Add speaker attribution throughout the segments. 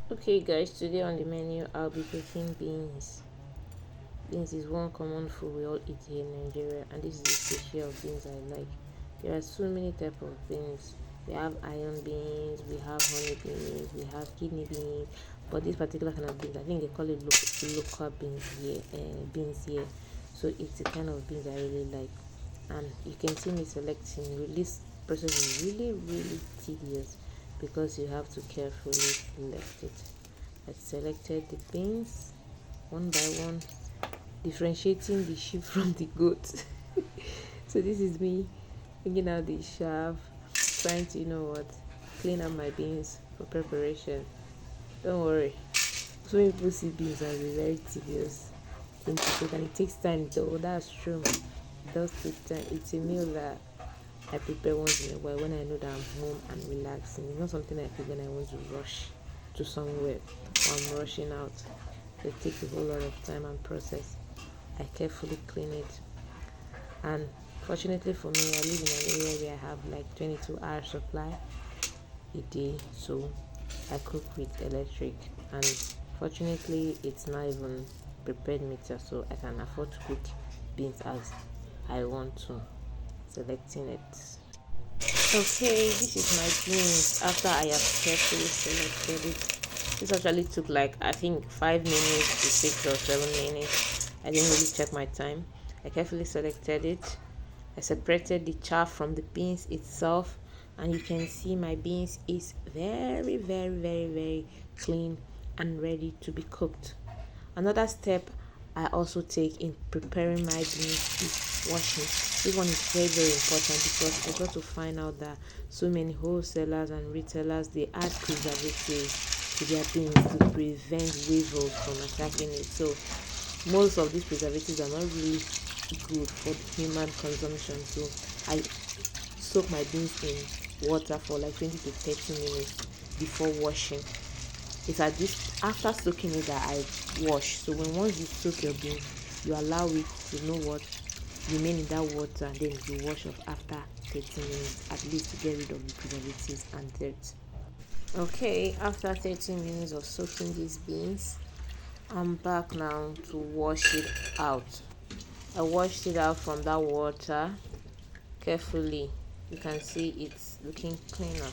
Speaker 1: Okay guys, today on the menu I'll be cooking beans. Beans is one common food we all eat here in Nigeria, and this is the species of beans I like. There are so many types of beans. We have iron beans, we have honey beans, we have kidney beans, but this particular kind of beans, I think they call it local beans here. So it's the kind of beans I really like, and you can see me selecting. This process is really tedious because you have to carefully select it. I selected the beans one by one, differentiating the sheep from the goat. So this is me bringing out the shaft, trying to, clean up my beans for preparation. Don't worry, so many people see beans as a very tedious thing to cook, and it takes time though. That's true. It does take time. It's a meal that I prepare once in a while when I know that I'm home and relaxing. It's not something I cook when I want to rush to somewhere or I'm rushing out. It takes a whole lot of time and process. I carefully clean it, and fortunately for me, I live in an area where I have like 22-hour supply a day, so I cook with electric, and fortunately it's not even prepared meter, so I can afford to cook beans as I want to. Selecting it. Okay, this is my beans after I have carefully selected it. This actually took like I think 5 minutes to 6 or 7 minutes. I didn't really check my time. I carefully selected it. I separated the chaff from the beans itself, and you can see my beans is very clean and ready to be cooked. Another step I also take in preparing my beans is washing. This one is very important because I got to find out that so many wholesalers and retailers, they add preservatives to their beans to prevent weevils from attacking it. So most of these preservatives are not really good for human consumption. So I soak my beans in water for like 20 to 30 minutes before washing. It's at this after soaking it that I wash. So when once you soak your beans, you allow it to know what remain in that water, and then you wash off after 30 minutes at least to get rid of the preservatives and dirt. Okay, after 30 minutes of soaking these beans, I'm back now to wash it out. I washed it out from that water carefully. You can see it's looking cleaner.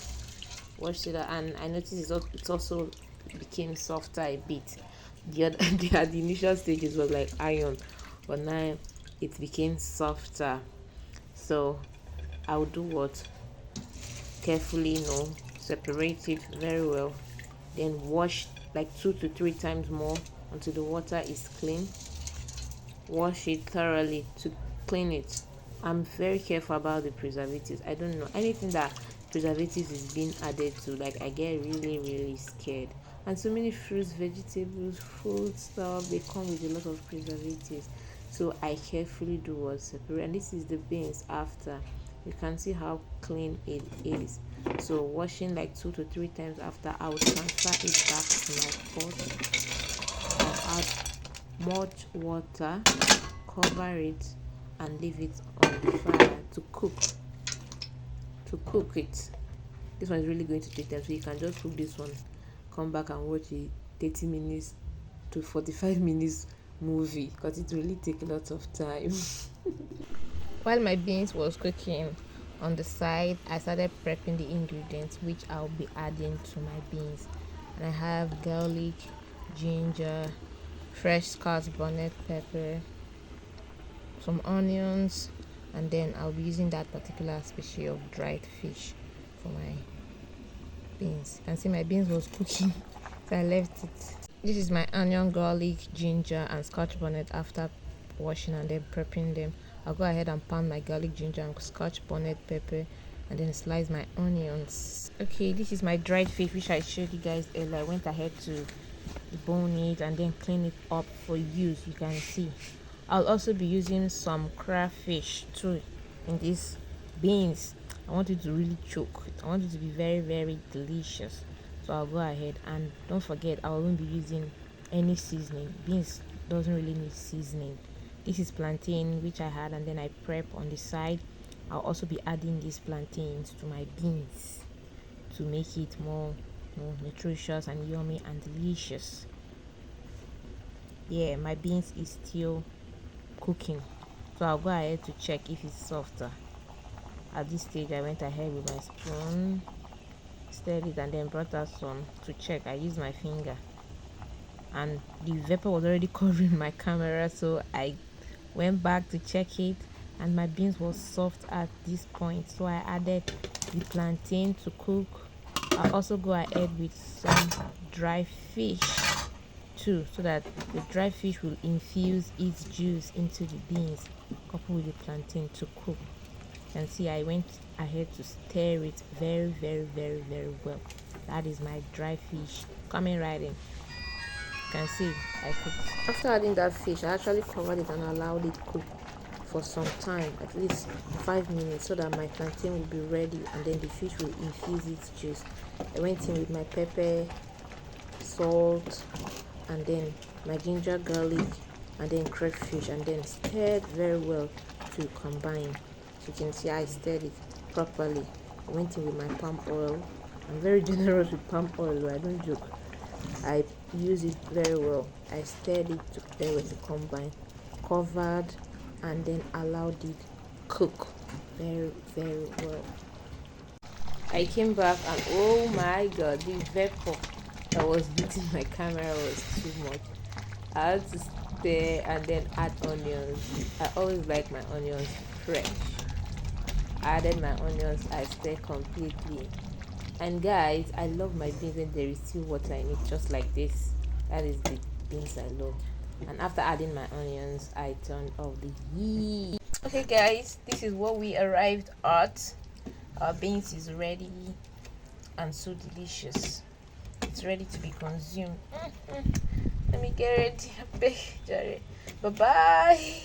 Speaker 1: Washed it out, and I noticed it also became softer a bit. The other the initial stages was like iron, but now it became softer. So I'll do what? Carefully, separate it very well, then wash like 2 to 3 times more until the water is clean. Wash it thoroughly to clean it. I'm very careful about the preservatives. I don't know anything that preservatives is being added to, like I get really scared. And so many fruits, vegetables, food stuff, they come with a lot of preservatives. So I carefully do what separate. And this is the beans after. You can see how clean it is. So washing like 2 to 3 times after, I will transfer it back to my pot. I'll add much water, cover it, and leave it on the fire to cook it. This one is really going to take time, so you can just cook this one, come back and watch a 30 minutes to 45 minutes movie because it really take a lot of time. While my beans was cooking on the side, I started prepping the ingredients which I'll be adding to my beans. And I have garlic, ginger, fresh scotch bonnet pepper, some onions, and then I'll be using that particular species of dried fish for my beans. You can see my beans was cooking, so I left it. This is my onion, garlic, ginger, and scotch bonnet after washing and then prepping them. I'll go ahead and pound my garlic, ginger, and scotch bonnet pepper, and then slice my onions. Okay, this is my dried fish which I showed you guys earlier. I went ahead to bone it and then clean it up for use. You can see I'll also be using some crayfish too in these beans. I want it to really choke. I want it to be very delicious. So I'll go ahead, and don't forget I won't be using any seasoning. Beans doesn't really need seasoning. This is plantain which I had and then I prep on the side. I'll also be adding these plantains to my beans to make it more nutritious and yummy and delicious. Yeah, my beans is still cooking, so I'll go ahead to check if it's softer. At this stage I went ahead with my spoon, stirred it, and then brought out some to check. I used my finger, and the vapor was already covering my camera, so I went back to check it, and my beans was soft at this point, so I added the plantain to cook. I'll also go ahead with some dry fish too, so that the dry fish will infuse its juice into the beans coupled with the plantain to cook. You can see I went ahead to stir it very, very, very, very well. That is my dry fish coming right in. You can see I cooked. After adding that fish, I actually covered it and allowed it cook for some time, at least 5 minutes, so that my plantain will be ready and then the fish will infuse its juice. I went in with my pepper, salt, and then my ginger, garlic, and then crayfish, and then stirred very well to combine. So you can see I stirred it properly. I went in with my palm oil. I'm very generous with palm oil, I don't joke. I use it very well. I stirred it very well to combine, covered, and then allowed it cook very, very well. I came back and oh my god, the vapor that was hitting my camera was too much. I had to stir and then add onions. I always like my onions fresh. I added my onions, I stir completely. And guys, I love my beans when there is still water in it, just like this. That is the beans I love. And after adding my onions, I turned off the heat. Okay guys, this is what we arrived at. Our beans is ready and so delicious. It's ready to be consumed. Let me get ready. Bye bye.